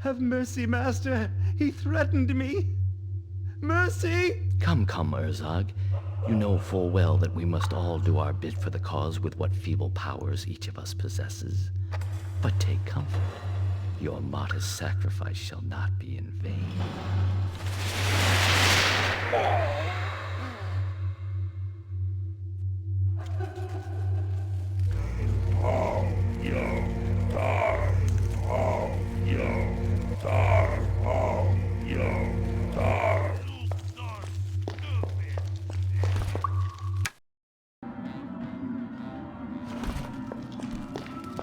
Have mercy, master. He threatened me. Mercy! Come, Urzog. You know full well that we must all do our bit for the cause with what feeble powers each of us possesses. But take comfort. Your modest sacrifice shall not be in vain.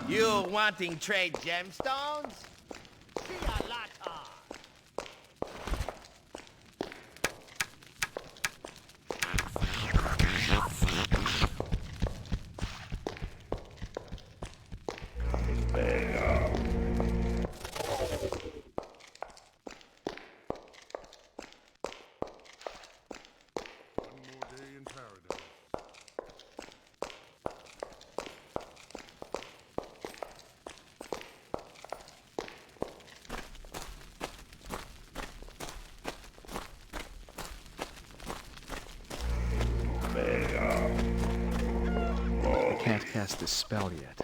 You wanting trade gemstones? See a lot of. One more day in paradise. I can't cast this spell yet.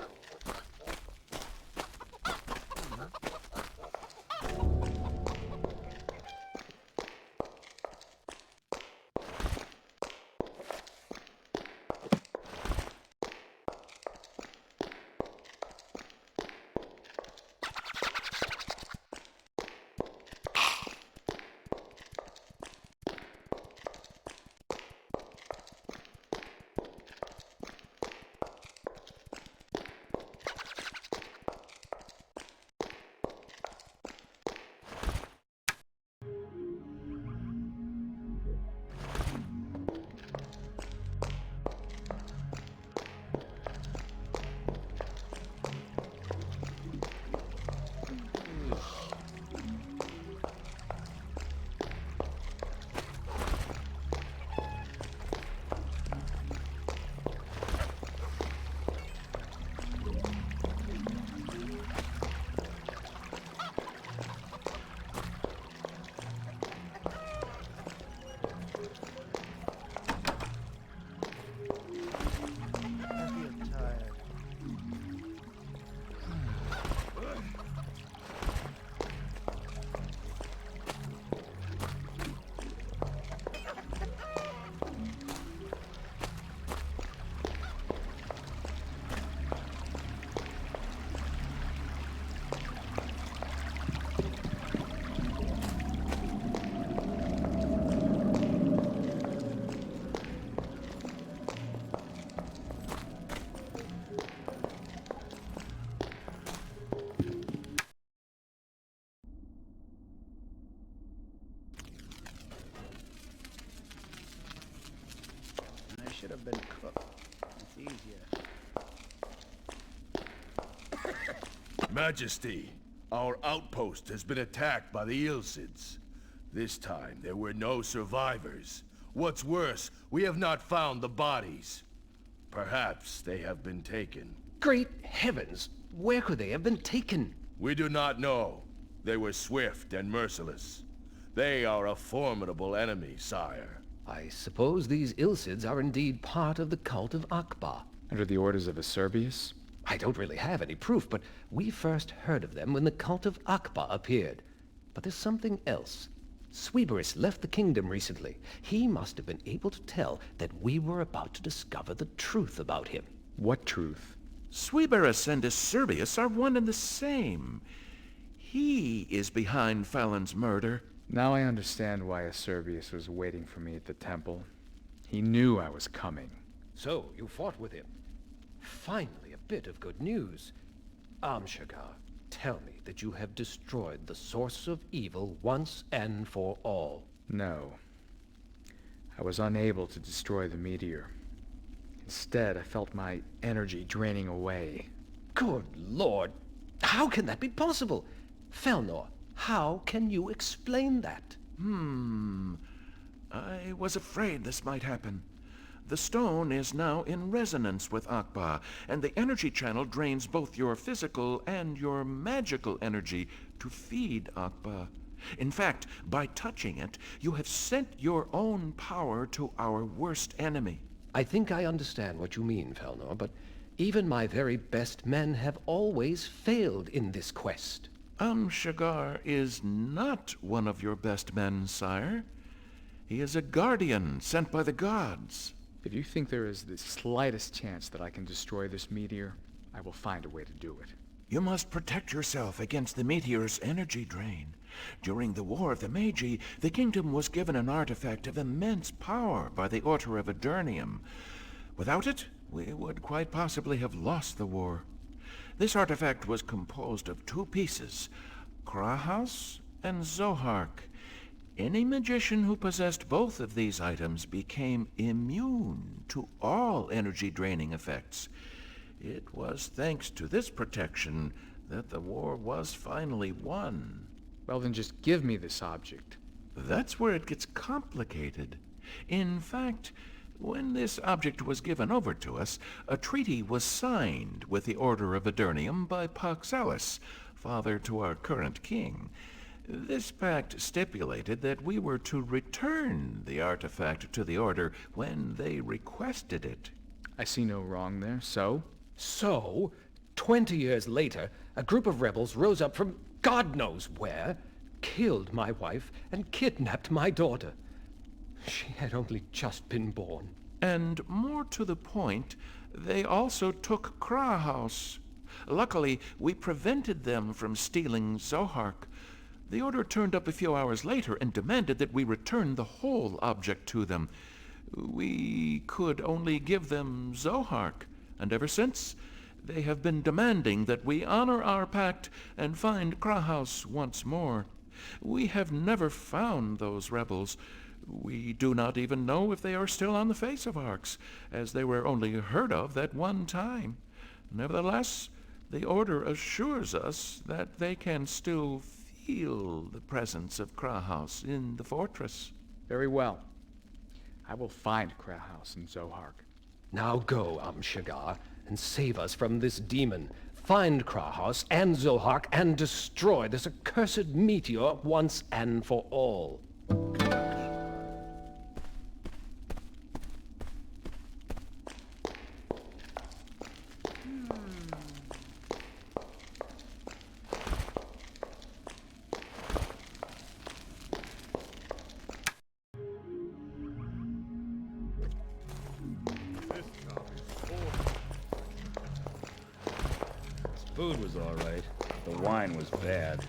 Should have been cooked. It's easier. Majesty, our outpost has been attacked by the Ilsids. This time, there were no survivors. What's worse, we have not found the bodies. Perhaps they have been taken. Great heavens! Where could they have been taken? We do not know. They were swift and merciless. They are a formidable enemy, sire. I suppose these Ilsids are indeed part of the cult of Akbaa. Under the orders of Acerbius? I don't really have any proof, but we first heard of them when the cult of Akbaa appeared. But there's something else. Sweeberus left the kingdom recently. He must have been able to tell that we were about to discover the truth about him. What truth? Sweeberus and Acerbius are one and the same. He is behind Fallon's murder. Now I understand why Acerbius was waiting for me at the temple. He knew I was coming. So, you fought with him. Finally, a bit of good news. Amshagar, tell me that you have destroyed the source of evil once and for all. No. I was unable to destroy the meteor. Instead, I felt my energy draining away. Good Lord! How can that be possible? Felnor, how can you explain that? I was afraid this might happen. The stone is now in resonance with Akbaa, and the energy channel drains both your physical and your magical energy to feed Akbaa. In fact, by touching it, you have sent your own power to our worst enemy. I think I understand what you mean, Felnor, but even my very best men have always failed in this quest. Shagar is not one of your best men, sire. He is a guardian sent by the gods. If you think there is the slightest chance that I can destroy this meteor, I will find a way to do it. You must protect yourself against the meteor's energy drain. During the War of the Magi, the kingdom was given an artifact of immense power by the Order of Aeternium. Without it, we would quite possibly have lost the war. This artifact was composed of two pieces, Krahaus and Zohark. Any magician who possessed both of these items became immune to all energy-draining effects. It was thanks to this protection that the war was finally won. Well, then just give me this object. That's where it gets complicated. In fact, when this object was given over to us, a treaty was signed with the Order of Aeternium by Paxalis, father to our current king. This pact stipulated that we were to return the artifact to the Order when they requested it. I see no wrong there, so? So, 20 years later, a group of rebels rose up from God knows where, killed my wife, and kidnapped my daughter. She had only just been born. And more to the point, they also took Krahaus. Luckily, we prevented them from stealing Zohark. The Order turned up a few hours later and demanded that we return the whole object to them. We could only give them Zohark, and ever since, they have been demanding that we honor our pact and find Krahaus once more. We have never found those rebels. We do not even know if they are still on the face of Arx, as they were only heard of that one time. Nevertheless, the Order assures us that they can still feel the presence of Krahaus in the fortress. Very well. I will find Krahaus and Zohark. Now go, Shagar, and save us from this demon. Find Krahaus and Zohark and destroy this accursed meteor once and for all. Food was all right. The wine was bad.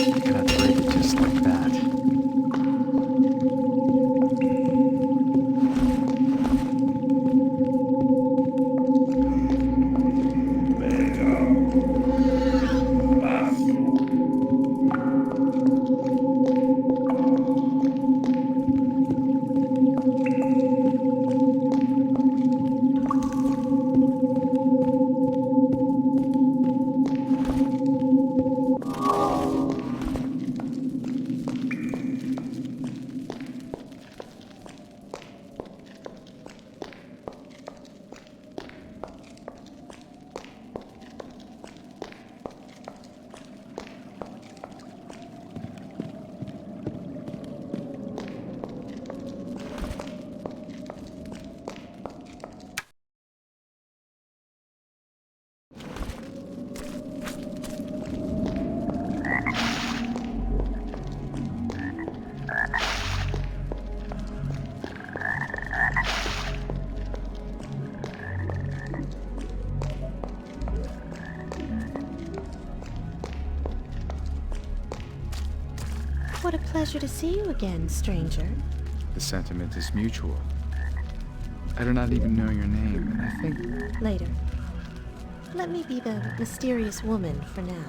You cannot break it just like that. What a pleasure to see you again, stranger. The sentiment is mutual. I do not even know your name, and I think Later. Let me be the mysterious woman for now.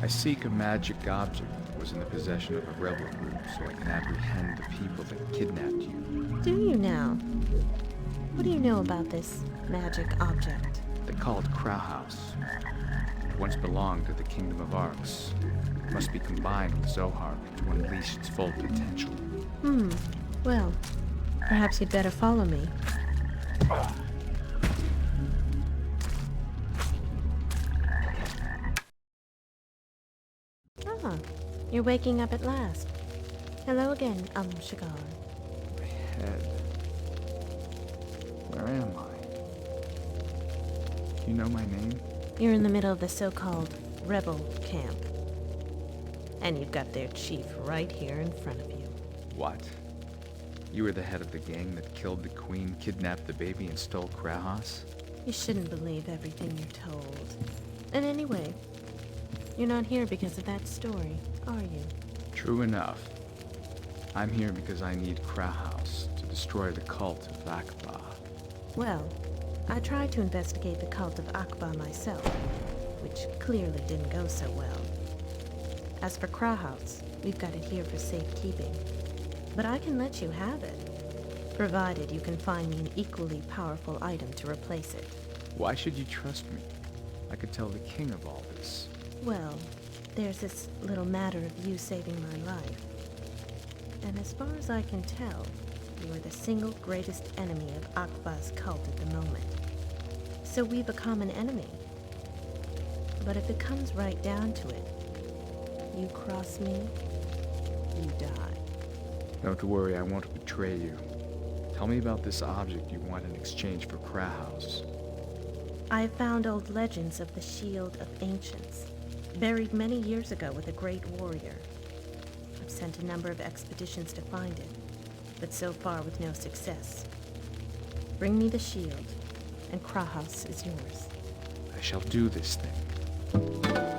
I seek a magic object that was in the possession of a rebel group so I can apprehend the people that kidnapped you. Do you now? What do you know about this magic object? They call it Crow House. It once belonged to the kingdom of Arx. It must be combined with Zohark to unleash its full potential. Well, perhaps you'd better follow me. Ah, you're waking up at last. Hello again, Shigar. My head. Where am I? Do you know my name? You're in the middle of the so-called rebel camp. And you've got their chief right here in front of you. What? You were the head of the gang that killed the queen, kidnapped the baby, and stole Krahas? You shouldn't believe everything you're told. And anyway, you're not here because of that story, are you? True enough. I'm here because I need Krahas to destroy the cult of Akbaa. Well, I tried to investigate the cult of Akbaa myself, which clearly didn't go so well. As for Krahas, we've got it here for safekeeping. But I can let you have it, provided you can find me an equally powerful item to replace it. Why should you trust me? I could tell the king of all this. Well, there's this little matter of you saving my life. And as far as I can tell, you are the single greatest enemy of Akbaa's cult at the moment. So we've a common enemy. But if it comes right down to it, you cross me, you die. Don't worry, I won't betray you. Tell me about this object you want in exchange for Krahas. I have found old legends of the Shield of Ancients, buried many years ago with a great warrior. I've sent a number of expeditions to find it, but so far with no success. Bring me the shield, and Krahas is yours. I shall do this thing.